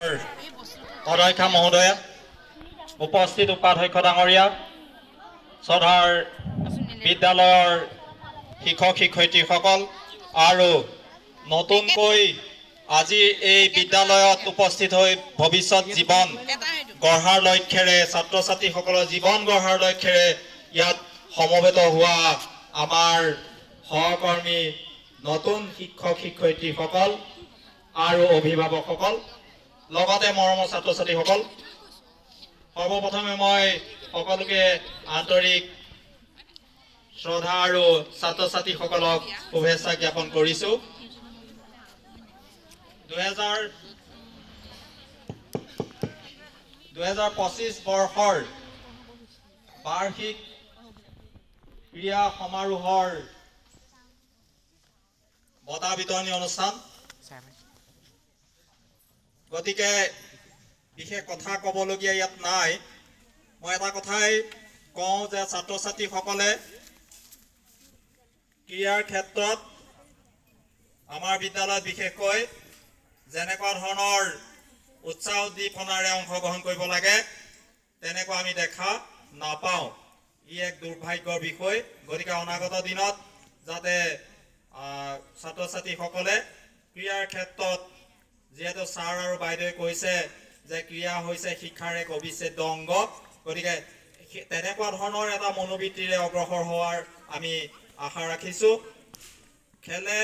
অধ্যক্ষা মহোদয়া, উপস্থিত উপাধ্যক্ষ ডাঙৰীয়া, শ্ৰদ্ধাৰ বিদ্যালয়ৰ শিক্ষক শিক্ষয়িত্ৰীসকল আৰু নতুনকৈ আজি এই বিদ্যালয়ত উপস্থিত হৈ ভৱিষ্যত জীৱন গঢ়াৰ লক্ষ্যৰে ছাত্ৰ ছাত্ৰীসকলৰ জীৱন গঢ়াৰ লক্ষ্যৰে ইয়াত সমবেত হোৱা আমাৰ সহকৰ্মী নতুন শিক্ষক শিক্ষয়িত্ৰীসকল আৰু অভিভাৱকসকল, লগতে মৰমৰ ছাত্ৰ ছাত্ৰীসকল, সৰ্বপ্ৰথমে মই সকলোকে আন্তৰিক শ্ৰদ্ধা আৰু ছাত্ৰ ছাত্ৰীসকলক শুভেচ্ছা জ্ঞাপন কৰিছোঁ। 2025 বৰ্ষৰ বাৰ্ষিক ক্ৰীড়া সমাৰোহৰ বঁটা বিতৰণী অনুষ্ঠান। গতিকে বিশেষ কথা ক'বলগীয়া ইয়াত নাই। মই এটা কথাই কওঁ যে ছাত্ৰ ছাত্ৰীসকলে ক্ৰীড়াৰ ক্ষেত্ৰত আমাৰ বিদ্যালয়ত বিশেষকৈ যেনেকুৱা ধৰণৰ উৎসাহ উদ্দীপনাৰে অংশগ্ৰহণ কৰিব লাগে তেনেকুৱা আমি দেখা নাপাওঁ। ই এক দুৰ্ভাগ্যৰ বিষয়। গতিকে অনাগত দিনত যাতে ছাত্ৰ ছাত্ৰীসকলে ক্ৰীড়াৰ ক্ষেত্ৰত, যিহেতু ছাৰ আৰু বাইদেৱে কৈছে যে ক্ৰীড়া হৈছে শিক্ষাৰ এক অবিচ্ছেদ্য অংগ, গতিকে তেনেকুৱা ধৰণৰ এটা মনোবৃত্তিৰে অগ্ৰসৰ হোৱাৰ আমি আশা ৰাখিছোঁ। খেলে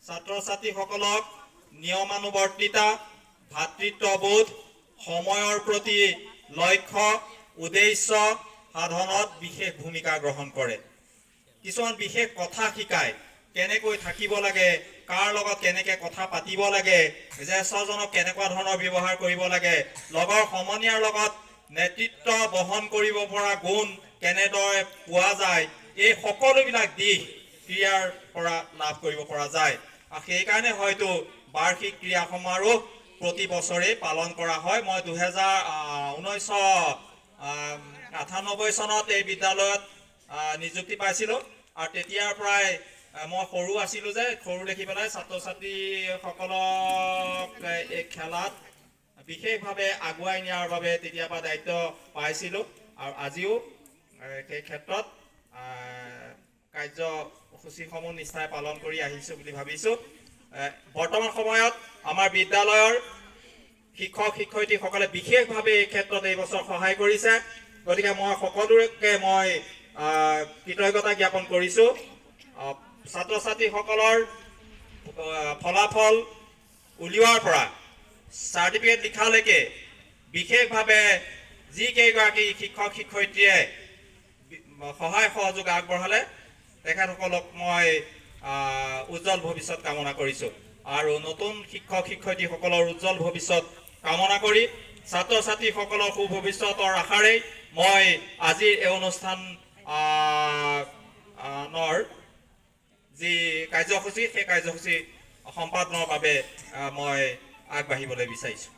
ছাত্ৰ ছাত্ৰীসকলক নিয়মানুৱৰ্তিতা, ভাতৃত্ববোধ, সময়ৰ প্ৰতি লক্ষ্য, উদ্দেশ্য সাধনত বিশেষ ভূমিকা গ্ৰহণ কৰে। কিছুমান বিশেষ কথা শিকায়, কেনেকৈ থাকিব লাগে, কাৰ লগত কেনেকৈ কথা পাতিব লাগে, জ্যেষ্ঠজনক কেনেকুৱা ধৰণৰ ব্যৱহাৰ কৰিব লাগে, লগৰ সমনীয়াৰ লগত নেতৃত্ব বহন কৰিব পৰা গুণ কেনেদৰে পোৱা যায়, এই সকলোবিলাক দিশ ক্ৰীড়াৰ পৰা লাভ কৰিব পৰা যায়। আৰু সেইকাৰণে হয়তো বাৰ্ষিক ক্ৰীড়া সমাৰোহ প্ৰতি বছৰে পালন কৰা হয়। মই 1998 চনত এই বিদ্যালয়ত নিযুক্তি পাইছিলোঁ আৰু তেতিয়াৰ পৰাই মই সৰু আছিলোঁ যে সৰু দেখি পেলাই ছাত্ৰ ছাত্ৰীসকলক এই খেলাত বিশেষভাৱে আগুৱাই নিয়াৰ বাবে তেতিয়াৰ পৰা দায়িত্ব পাইছিলোঁ আৰু আজিও সেই ক্ষেত্ৰত কাৰ্যসূচীসমূহ নিষ্ঠাৰে পালন কৰি আহিছোঁ বুলি ভাবিছোঁ। বৰ্তমান সময়ত আমাৰ বিদ্যালয়ৰ শিক্ষক শিক্ষয়িত্ৰীসকলে বিশেষভাৱে এই ক্ষেত্ৰত এই বছৰ সহায় কৰিছে। গতিকে মই সকলোকে কৃতজ্ঞতা জ্ঞাপন কৰিছোঁ। ছাত্ৰ ছাত্ৰীসকলৰ ফলাফল উলিওৱাৰ পৰা চাৰ্টিফিকেট লিখালৈকে বিশেষভাৱে যিকেইগৰাকী শিক্ষক শিক্ষয়িত্ৰীয়ে সহায় সহযোগ আগবঢ়ালে তেখেতসকলক মই উজ্জ্বল ভৱিষ্যত কামনা কৰিছোঁ। আৰু নতুন শিক্ষক শিক্ষয়িত্ৰীসকলৰ উজ্জ্বল ভৱিষ্যত কামনা কৰি ছাত্ৰ ছাত্ৰীসকলৰ সুভৱিষ্যতৰ আশাৰেই মই আজিৰ এই অনুষ্ঠানৰ যি কাৰ্যসূচী সেই কাৰ্যসূচী সম্পাদনৰ বাবে মই আগবাঢ়িবলৈ বিচাৰিছোঁ।